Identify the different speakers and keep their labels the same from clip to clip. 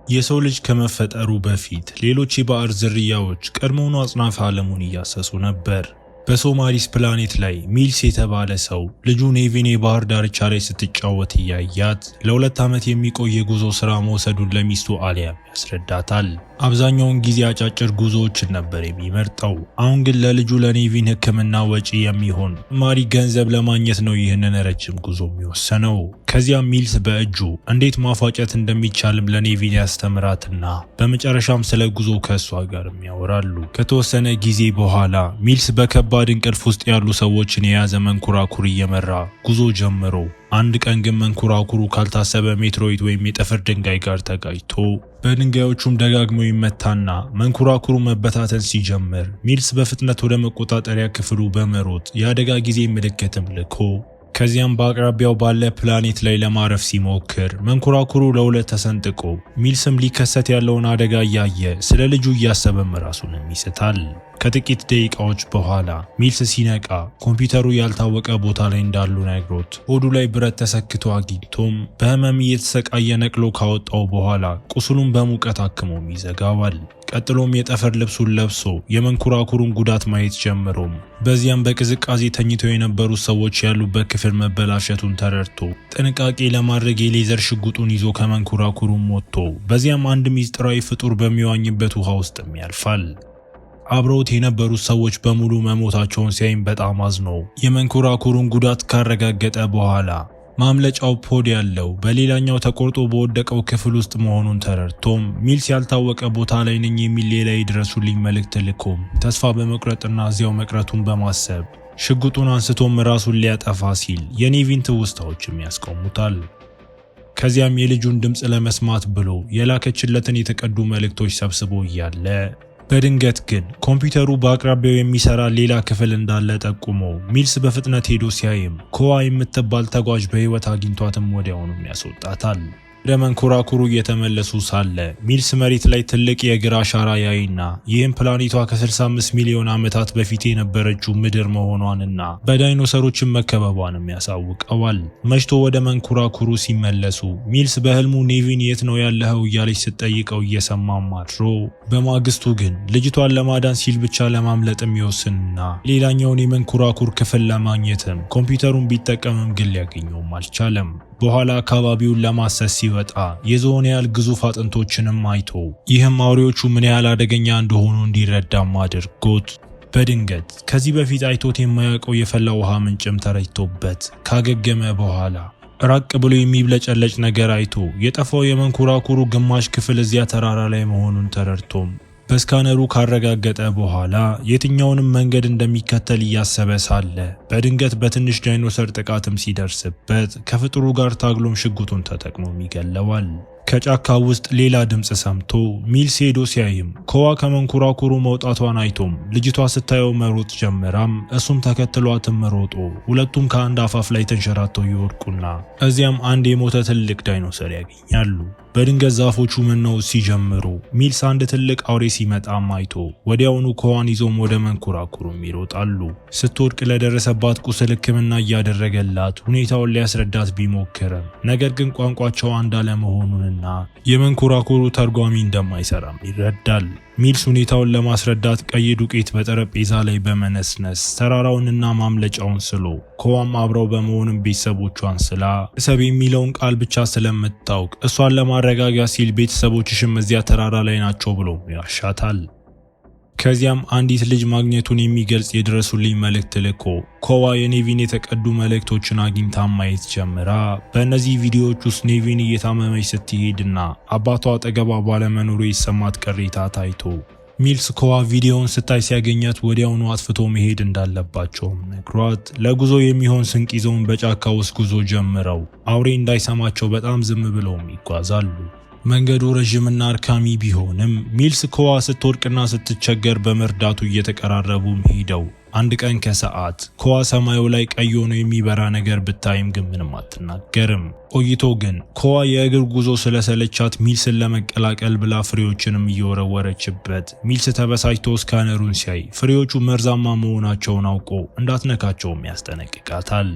Speaker 1: የሰው ልጅ ከመፈጠሩ በፊት ሌሎች የባዕድ ዝርያዎች ቀድሞውኑ አጽናፈ ዓለሙን እያሰሱ ነበር። በሶማሊስ ፕላኔት ላይ ሚልስ የተባለ ሰው ልጁ ኔቪን የባህር ዳርቻ ላይ ስትጫወት እያያት ለ2 ዓመት የሚቆይ የጉዞ ሥራ መውሰዱን ለሚስቱ አሊያም ያስረዳታል። አብዛኛውን ጊዜ አጫጭር ጉዞዎችን ነበር የሚመርጠው። አሁን ግን ለልጁ ለኔቪን ሕክምና ወጪ የሚሆን ተጨማሪ ገንዘብ ለማግኘት ነው ይህንን ረጅም ጉዞ የሚወሰነው። ከዚያም ሚልስ በእጁ እንዴት ማፋጨት እንደሚቻልም ለኔቪን ያስተምራትና በመጨረሻም ስለ ጉዞ ከእሷ ጋር ያወራሉ። ከተወሰነ ጊዜ በኋላ ሚልስ በከባድ እንቅልፍ ውስጥ ያሉ ሰዎችን የያዘ መንኮራኩር እየመራ ጉዞ ጀምሮ አንድ ቀን ግን መንኮራኩሩ ካልታሰበ ሜትሮይድ ወይም የጠፈር ድንጋይ ጋር ተጋጭቶ በድንጋዮቹም ደጋግሞ ይመታና መንኮራኩሩ መበታተን ሲጀምር ሚልስ በፍጥነት ወደ መቆጣጠሪያ ክፍሉ በመሮጥ የአደጋ ጊዜ ምልክትም ልኮ ከዚያም በአቅራቢያው ባለ ፕላኔት ላይ ለማረፍ ሲሞክር መንኮራኩሩ ለሁለት ተሰንጥቆ ሚልስም ሊከሰት ያለውን አደጋ እያየ ስለ ልጁ እያሰበም ራሱንም ይስታል። ከጥቂት ደቂቃዎች በኋላ ሚልስ ሲነቃ ኮምፒውተሩ ያልታወቀ ቦታ ላይ እንዳሉ ነግሮት ሆዱ ላይ ብረት ተሰክቶ አግኝቶም በህመም እየተሰቃየ ነቅሎ ካወጣው በኋላ ቁስሉን በሙቀት አክሞም ይዘጋዋል። ቀጥሎም የጠፈር ልብሱን ለብሶ የመንኮራኩሩን ጉዳት ማየት ጀምሮም በዚያም በቅዝቃዜ ተኝተው የነበሩ ሰዎች ያሉበት ክፍል መበላሸቱን ተረድቶ ጥንቃቄ ለማድረግ የሌዘር ሽጉጡን ይዞ ከመንኮራኩሩም ወጥቶ በዚያም አንድ ሚስጥራዊ ፍጡር በሚዋኝበት ውሃ ውስጥም ያልፋል። አብረውት የነበሩት ሰዎች በሙሉ መሞታቸውን ሲያይም በጣም አዝኖ የመንኮራኩሩን ጉዳት ካረጋገጠ በኋላ ማምለጫው ፖድ ያለው በሌላኛው ተቆርጦ በወደቀው ክፍል ውስጥ መሆኑን ተረድቶም ሚልስ ያልታወቀ ቦታ ላይ ነኝ የሚል ሌላ ይድረሱልኝ መልእክት ልኮም ተስፋ በመቁረጥና እዚያው መቅረቱን በማሰብ ሽጉጡን አንስቶም ራሱን ሊያጠፋ ሲል የኔቪን ትውስታዎችም ያስቆሙታል። ከዚያም የልጁን ድምፅ ለመስማት ብሎ የላከችለትን የተቀዱ መልእክቶች ሰብስቦ እያለ በድንገት ግን ኮምፒውተሩ በአቅራቢያው የሚሰራ ሌላ ክፍል እንዳለ ጠቁሞ ሚልስ በፍጥነት ሄዶ ሲያይም ኮዋ የምትባል ተጓዥ በህይወት አግኝቷትም ወዲያውኑም ያስወጣታል። ወደ መንኮራኩሩ እየተመለሱ ሳለ ሚልስ መሬት ላይ ትልቅ የእግር አሻራ ያይና ይህም ፕላኔቷ ከ65 ሚሊዮን ዓመታት በፊት የነበረችው ምድር መሆኗንና በዳይኖሰሮችን መከበቧንም ያሳውቀዋል። መሽቶ ወደ መንኮራኩሩ ሲመለሱ ሚልስ በህልሙ ኔቪን የት ነው ያለኸው እያለች ስትጠይቀው እየሰማም አድሮ በማግስቱ ግን ልጅቷን ለማዳን ሲል ብቻ ለማምለጥም ይወስንና ሌላኛውን የመንኮራኩር ክፍል ለማግኘትም ኮምፒውተሩን ቢጠቀምም ግን ሊያገኘውም አልቻለም። በኋላ አካባቢውን ለማሰስ ሲወጣ የዝሆን ያህል ግዙፍ አጥንቶችንም አይቶ ይህም አውሬዎቹ ምን ያህል አደገኛ እንደሆኑ እንዲረዳም አድርጎት በድንገት ከዚህ በፊት አይቶት የማያውቀው የፈላ ውሃ ምንጭም ተረጭቶበት ካገገመ በኋላ ራቅ ብሎ የሚብለጨለጭ ነገር አይቶ የጠፋው የመንኮራኩሩ ግማሽ ክፍል እዚያ ተራራ ላይ መሆኑን ተረድቶም በስካነሩ ካረጋገጠ በኋላ የትኛውንም መንገድ እንደሚከተል እያሰበ ሳለ በድንገት በትንሽ ዳይኖሰር ጥቃትም ሲደርስበት ከፍጥሩ ጋር ታግሎም ሽጉጡን ተጠቅሞም ይገለዋል። ከጫካ ውስጥ ሌላ ድምፅ ሰምቶ ሚልስ ሄዶ ሲያይም ኮዋ ከመንኮራኩሩ መውጣቷን አይቶም ልጅቷ ስታየው መሮጥ ጀመራም እሱም ተከትሏትም ሮጦ ሁለቱም ከአንድ አፋፍ ላይ ተንሸራተው ይወድቁና እዚያም አንድ የሞተ ትልቅ ዳይኖሰር ያገኛሉ። በድንገት ዛፎቹ መናው ሲጀምሩ ሚልስ አንድ ትልቅ አውሬ ሲመጣም አይቶ ወዲያውኑ ኮዋን ይዞም ወደ መንኮራኩሩም ይሮጣሉ። ስትወድቅ ለደረሰባት ቁስል ሕክምና እያደረገላት ሁኔታውን ሊያስረዳት ቢሞክርም ነገር ግን ቋንቋቸው አንድ አለመሆኑንና የመንኮራኩሩ ተርጓሚ እንደማይሰራም ይረዳል። ሚልስ ሁኔታውን ለማስረዳት ቀይ ዱቄት በጠረጴዛ ላይ በመነስነስ ተራራውንና ማምለጫውን ስሎ ኮዋም አብረው በመሆንም ቤተሰቦቿን ስላ ቤተሰብ የሚለውን ቃል ብቻ ስለምታውቅ እሷን ለማረጋጋት ሲል ቤተሰቦችሽም እዚያ ተራራ ላይ ናቸው ብሎ ያሻታል። ከዚያም አንዲት ልጅ ማግኘቱን የሚገልጽ የድረሱልኝ መልእክት ልኮ ኮዋ የኔቪን የተቀዱ መልእክቶችን አግኝታ ማየት ጀምራ በእነዚህ ቪዲዮዎች ውስጥ ኔቪን እየታመመች ስትሄድና አባቷ አጠገቧ ባለመኖሩ የሰማት ቅሬታ ታይቶ ሚልስ ኮዋ ቪዲዮውን ስታይ ሲያገኛት ወዲያውኑ አጥፍቶ መሄድ እንዳለባቸውም ነግሯት ለጉዞ የሚሆን ስንቅ ይዘውን በጫካ ውስጥ ጉዞ ጀምረው አውሬ እንዳይሰማቸው በጣም ዝም ብለውም ይጓዛሉ። መንገዱ ረዥምና አድካሚ ቢሆንም ሚልስ ኮዋ ስትወድቅና ስትቸገር በመርዳቱ እየተቀራረቡ ሄደው አንድ ቀን ከሰዓት ኮዋ ሰማዩ ላይ ቀይ ሆኖ የሚበራ ነገር ብታይም ግን ምንም አትናገርም። ቆይቶ ግን ኮዋ የእግር ጉዞ ስለሰለቻት ሚልስን ለመቀላቀል ብላ ፍሬዎችንም እየወረወረችበት ሚልስ ተበሳጭቶ ስካነሩን ሲያይ ፍሬዎቹ መርዛማ መሆናቸውን አውቆ እንዳትነካቸውም ያስጠነቅቃታል።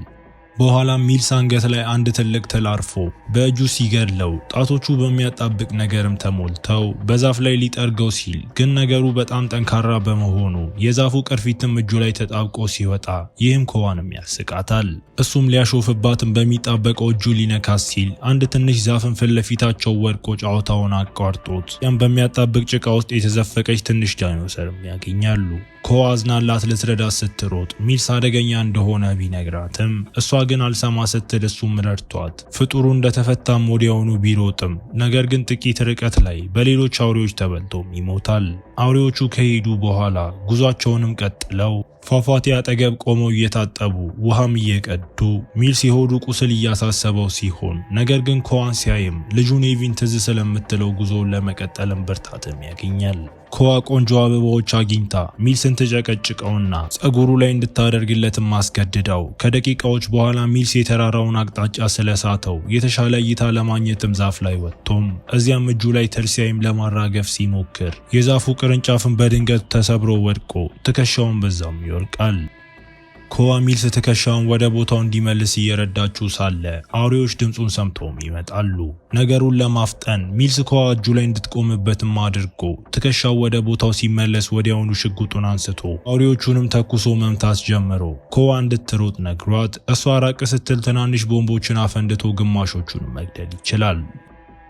Speaker 1: በኋላም ሚልስ አንገት ላይ አንድ ትልቅ ትል አርፎ በእጁ ሲገድለው ጣቶቹ በሚያጣብቅ ነገርም ተሞልተው በዛፍ ላይ ሊጠርገው ሲል ግን ነገሩ በጣም ጠንካራ በመሆኑ የዛፉ ቅርፊትም እጁ ላይ ተጣብቆ ሲወጣ ይህም ኮዋንም ያስቃታል። እሱም ሊያሾፍባትም በሚጣበቀው እጁ ሊነካስ ሲል አንድ ትንሽ ዛፍን ፊት ለፊታቸው ወድቆ ጨዋታውን አቋርጦት ያም በሚያጣብቅ ጭቃ ውስጥ የተዘፈቀች ትንሽ ዳይኖሰርም ያገኛሉ። ኮዋ አዝናላት ልትረዳት ስትሮጥ ሚልስ አደገኛ እንደሆነ ቢነግራትም እሷ ግን አልሰማ ስትል እሱም ረድቷት ፍጡሩ እንደተፈታም ወዲያውኑ ቢሮጥም ነገር ግን ጥቂት ርቀት ላይ በሌሎች አውሬዎች ተበልቶም ይሞታል። አውሬዎቹ ከሄዱ በኋላ ጉዟቸውንም ቀጥለው ፏፏቴ አጠገብ ቆመው እየታጠቡ ውሃም እየቀዱ ሚልስ የሆዱ ቁስል እያሳሰበው ሲሆን ነገር ግን ኮዋን ሲያይም ልጁ ኔቪን ትዝ ስለምትለው ጉዞውን ለመቀጠልም ብርታትም ያገኛል። ኮዋ ቆንጆ አበባዎች አግኝታ ሚልስን ትጨቀጭቀውና ጸጉሩ ላይ እንድታደርግለትም ማስገድዳው ከደቂቃዎች በኋላ ሚልስ የተራራውን አቅጣጫ ስለሳተው የተሻለ እይታ ለማግኘትም ዛፍ ላይ ወጥቶም እዚያም እጁ ላይ ትል ሲያይም ለማራገፍ ሲሞክር የዛፉ ቅርንጫፍን በድንገት ተሰብሮ ወድቆ ትከሻውን በዛም ይወርቃል። ኮዋ ሚልስ ትከሻውን ወደ ቦታው እንዲመልስ እየረዳችው ሳለ አውሬዎች ድምፁን ሰምተውም ይመጣሉ። ነገሩን ለማፍጠን ሚልስ ኮዋ እጁ ላይ እንድትቆምበትም አድርጎ ትከሻው ወደ ቦታው ሲመለስ ወዲያውኑ ሽጉጡን አንስቶ አውሬዎቹንም ተኩሶ መምታት ጀምሮ ኮዋ እንድትሮጥ ነግሯት እሷ ራቅ ስትል ትናንሽ ቦምቦችን አፈንድቶ ግማሾቹን መግደል ይችላል።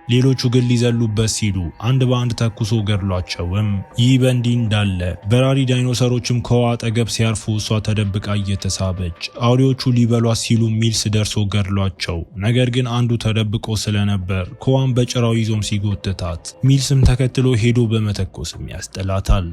Speaker 1: ሌሎቹ ግን ሊዘሉበት ሲሉ አንድ በአንድ ተኩሶ ገድሏቸውም ይህ በእንዲህ እንዳለ በራሪ ዳይኖሰሮችም ከዋ አጠገብ ሲያርፉ እሷ ተደብቃ እየተሳበች አውሬዎቹ ሊበሏት ሲሉ ሚልስ ደርሶ ገድሏቸው ነገር ግን አንዱ ተደብቆ ስለነበር ኮዋን በጭራው ይዞም ሲጎትታት ሚልስም ተከትሎ ሄዶ በመተኮስም ያስጥላታል።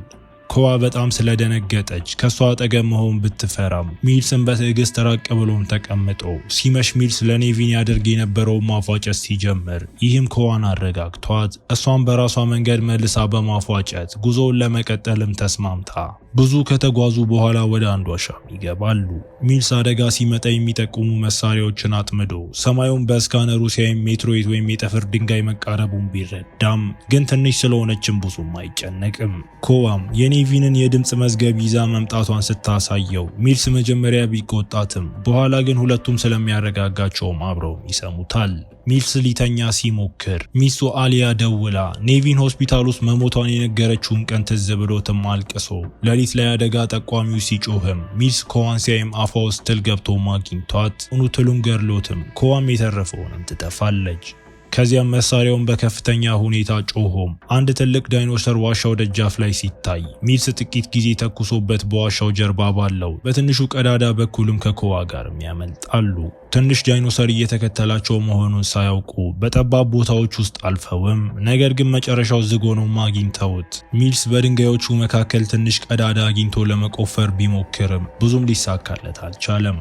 Speaker 1: ኮዋ በጣም ስለደነገጠች ከሷ አጠገብ መሆን ብትፈራም ሚልስን በትዕግስት ራቅ ብሎም ተቀምጦ ሲመሽ ሚልስ ለኔቪን ያደርግ የነበረውን ማፏጨት ሲጀምር ይህም ኮዋን አረጋግቷት እሷን በራሷ መንገድ መልሳ በማፏጨት ጉዞውን ለመቀጠልም ተስማምታ ብዙ ከተጓዙ በኋላ ወደ አንድ ዋሻም ይገባሉ። ሚልስ አደጋ ሲመጣ የሚጠቁሙ መሳሪያዎችን አጥምዶ ሰማዩን በስካነሩ ሲያይም ሜትሮይድ ወይም የጠፍር ድንጋይ መቃረቡን ቢረዳም ግን ትንሽ ስለሆነችም ብዙም አይጨነቅም። ኮዋም የኔቪንን የድምፅ መዝገብ ይዛ መምጣቷን ስታሳየው ሚልስ መጀመሪያ ቢቆጣትም በኋላ ግን ሁለቱም ስለሚያረጋጋቸውም አብረው ይሰሙታል። ሚልስ ሊተኛ ሲሞክር ሚስቱ አሊያ ደውላ ኔቪን ሆስፒታል ውስጥ መሞቷን የነገረችውን ቀን ትዝ ብሎትም አልቅሶ ሌሊት ላይ አደጋ ጠቋሚው ሲጮህም ሚልስ ኮዋን ሲያይም አፏ ውስጥ ትል ገብቶ አግኝቷት ትሉን ገድሎትም ኮዋም የተረፈውንም ትጠፋለች። ከዚያም መሳሪያውን በከፍተኛ ሁኔታ ጮሆም አንድ ትልቅ ዳይኖሰር ዋሻው ደጃፍ ላይ ሲታይ ሚልስ ጥቂት ጊዜ ተኩሶበት በዋሻው ጀርባ ባለው በትንሹ ቀዳዳ በኩልም ከኮዋ ጋርም ያመልጣሉ። ትንሽ ዳይኖሰር እየተከተላቸው መሆኑን ሳያውቁ በጠባብ ቦታዎች ውስጥ አልፈውም ነገር ግን መጨረሻው ዝግ ሆኖም አግኝተውት ሚልስ በድንጋዮቹ መካከል ትንሽ ቀዳዳ አግኝቶ ለመቆፈር ቢሞክርም ብዙም ሊሳካለት አልቻለም።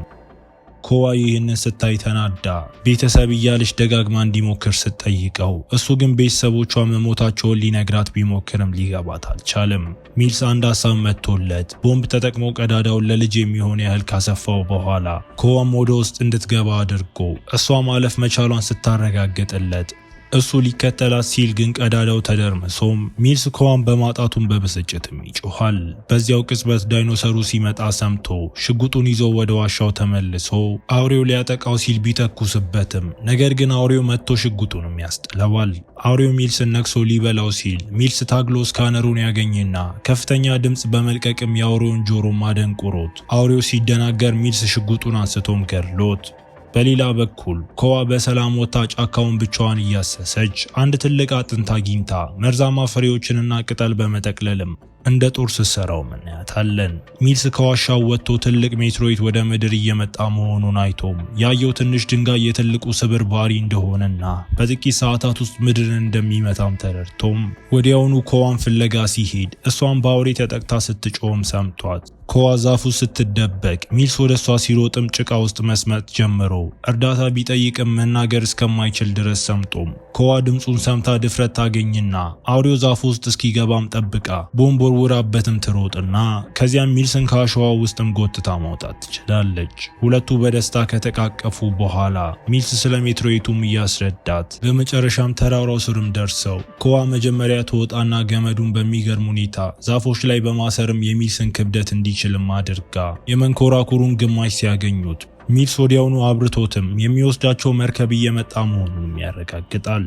Speaker 1: ኮዋ ይህንን ስታይ ተናዳ ቤተሰብ እያለች ደጋግማ እንዲሞክር ስትጠይቀው እሱ ግን ቤተሰቦቿ መሞታቸውን ሊነግራት ቢሞክርም ሊገባት አልቻለም። ሚልስ አንድ ሀሳብ መጥቶለት ቦምብ ተጠቅሞ ቀዳዳውን ለልጅ የሚሆን ያህል ካሰፋው በኋላ ኮዋም ወደ ውስጥ እንድትገባ አድርጎ እሷ ማለፍ መቻሏን ስታረጋግጥለት እሱ ሊከተላት ሲል ግን ቀዳዳው ተደርምሶም ሚልስ ኮዋን በማጣቱን በብስጭትም ይጮሃል። በዚያው ቅጽበት ዳይኖሰሩ ሲመጣ ሰምቶ ሽጉጡን ይዞ ወደ ዋሻው ተመልሶ አውሬው ሊያጠቃው ሲል ቢተኩስበትም ነገር ግን አውሬው መጥቶ ሽጉጡንም ያስጥለዋል። አውሬው ሚልስን ነክሶ ሊበላው ሲል ሚልስ ታግሎ ስካነሩን ያገኝና ከፍተኛ ድምፅ በመልቀቅም የአውሬውን ጆሮ ማደንቁሮት አውሬው ሲደናገር ሚልስ ሽጉጡን አንስቶም ገድሎት በሌላ በኩል ኮዋ በሰላም ወጥታ ጫካውን ብቻዋን እያሰሰች አንድ ትልቅ አጥንት አግኝታ መርዛማ ፍሬዎችንና ቅጠል በመጠቅለልም እንደ ጦር ስትሰራው እናያታለን። ሚልስ ከዋሻው ወጥቶ ትልቅ ሜትሮይድ ወደ ምድር እየመጣ መሆኑን አይቶም ያየው ትንሽ ድንጋይ የትልቁ ስብርባሪ እንደሆነና በጥቂት ሰዓታት ውስጥ ምድርን እንደሚመታም ተረድቶም ወዲያውኑ ኮዋን ፍለጋ ሲሄድ እሷን በአውሬ ተጠቅታ ስትጮህም ሰምቷት ኮዋ ዛፉ ስትደበቅ ሚልስ ወደ እሷ ሲሮጥም ጭቃ ውስጥ መስመጥ ጀምሮ እርዳታ ቢጠይቅም መናገር እስከማይችል ድረስ ሰምጦም ኮዋ ድምፁን ሰምታ ድፍረት ታገኝና አውሬው ዛፉ ውስጥ እስኪገባም ጠብቃ ቦምብ ወርውራበትም ትሮጥና ከዚያም ሚልስን ከአሸዋ ውስጥም ጎትታ ማውጣት ትችላለች። ሁለቱ በደስታ ከተቃቀፉ በኋላ ሚልስ ስለ ሜትሮይቱም እያስረዳት በመጨረሻም ተራራው ስርም ደርሰው ኮዋ መጀመሪያ ትወጣና ገመዱን በሚገርም ሁኔታ ዛፎች ላይ በማሰርም የሚልስን ክብደት እንዲችልም አድርጋ የመንኮራኩሩን ግማሽ ሲያገኙት ሚልስ ወዲያውኑ አብርቶትም የሚወስዳቸው መርከብ እየመጣ መሆኑንም ያረጋግጣል።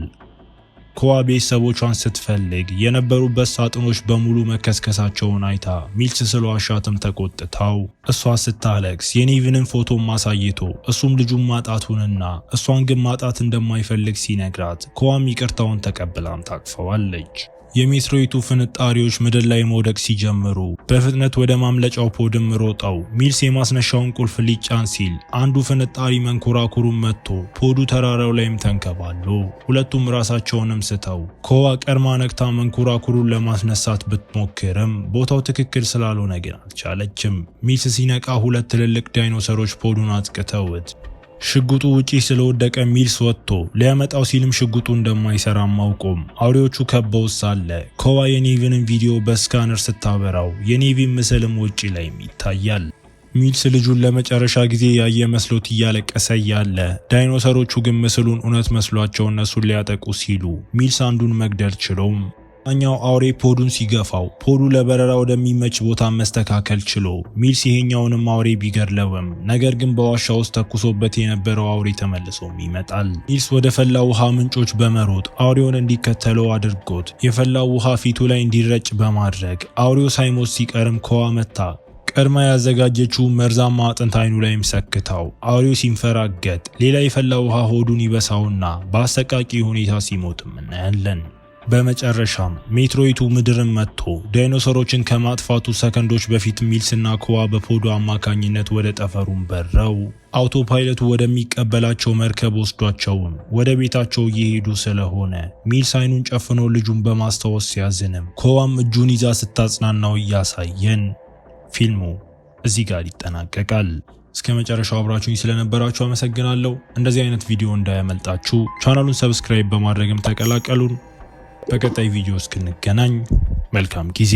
Speaker 1: ኮዋ ቤተሰቦቿን ስትፈልግ የነበሩበት ሳጥኖች በሙሉ መከስከሳቸውን አይታ ሚልስ ስለዋሻትም ተቆጥታው እሷ ስታለቅስ የኔቪንን ፎቶ ማሳይቶ እሱም ልጁን ማጣቱንና እሷን ግን ማጣት እንደማይፈልግ ሲነግራት ኮዋም ይቅርታውን ተቀብላም ታቅፈዋለች። የሜትሮይቱ ፍንጣሪዎች ምድር ላይ መውደቅ ሲጀምሩ በፍጥነት ወደ ማምለጫው ፖድም ሮጠው ሚልስ የማስነሻውን ቁልፍ ሊጫን ሲል አንዱ ፍንጣሪ መንኮራኩሩን መጥቶ ፖዱ ተራራው ላይም ተንከባሎ ሁለቱም ራሳቸውንም ስተው ኮዋ ቀድማ ነቅታ መንኮራኩሩን ለማስነሳት ብትሞክርም ቦታው ትክክል ስላልሆነ ግን አልቻለችም። ሚልስ ሲነቃ ሁለት ትልልቅ ዳይኖሰሮች ፖዱን አጥቅተውት ሽጉጡ ውጪ ስለወደቀ ሚልስ ወጥቶ ሊያመጣው ሲልም ሽጉጡ እንደማይሰራም አውቆም አውሬዎቹ ከበው ሳለ ኮዋ የኔቪንን ቪዲዮ በስካነር ስታበራው የኔቪን ምስልም ውጪ ላይም ይታያል። ሚልስ ልጁን ለመጨረሻ ጊዜ ያየ መስሎት እያለቀሰ ያለ ዳይኖሰሮቹ ግን ምስሉን እውነት መስሏቸው እነሱን ሊያጠቁ ሲሉ ሚልስ አንዱን መግደል ችሎም ኛው አውሬ ፖዱን ሲገፋው ፖዱ ለበረራ ወደሚመች ቦታ መስተካከል ችሎ ሚልስ ይሄኛውንም አውሬ ቢገድለውም ነገር ግን በዋሻ ውስጥ ተኩሶበት የነበረው አውሬ ተመልሶም ይመጣል። ሚልስ ወደ ፈላው ውሃ ምንጮች በመሮጥ አውሬውን እንዲከተለው አድርጎት የፈላው ውሃ ፊቱ ላይ እንዲረጭ በማድረግ አውሬው ሳይሞት ሲቀርም ኮዋ መታ ቀድማ ያዘጋጀችው መርዛማ አጥንት አይኑ ላይም ሰክታው አውሬው ሲንፈራገጥ ሌላ የፈላው ውሃ ሆዱን ይበሳውና በአሰቃቂ ሁኔታ ሲሞትም እናያለን። በመጨረሻም ሜትሮይቱ ምድርን መጥቶ ዳይኖሰሮችን ከማጥፋቱ ሰከንዶች በፊት ሚልስና ኮዋ በፖዱ አማካኝነት ወደ ጠፈሩን በረው አውቶፓይለቱ ወደሚቀበላቸው መርከብ ወስዷቸውም ወደ ቤታቸው እየሄዱ ስለሆነ ሚልስ አይኑን ጨፍኖ ልጁን በማስታወስ ሲያዝንም ኮዋም እጁን ይዛ ስታጽናናው እያሳየን ፊልሙ እዚህ ጋር ይጠናቀቃል። እስከ መጨረሻው አብራችሁኝ ስለነበራችሁ አመሰግናለሁ። እንደዚህ አይነት ቪዲዮ እንዳያመልጣችሁ ቻናሉን ሰብስክራይብ በማድረግም ተቀላቀሉን። በቀጣይ ቪዲዮ እስክንገናኝ መልካም ጊዜ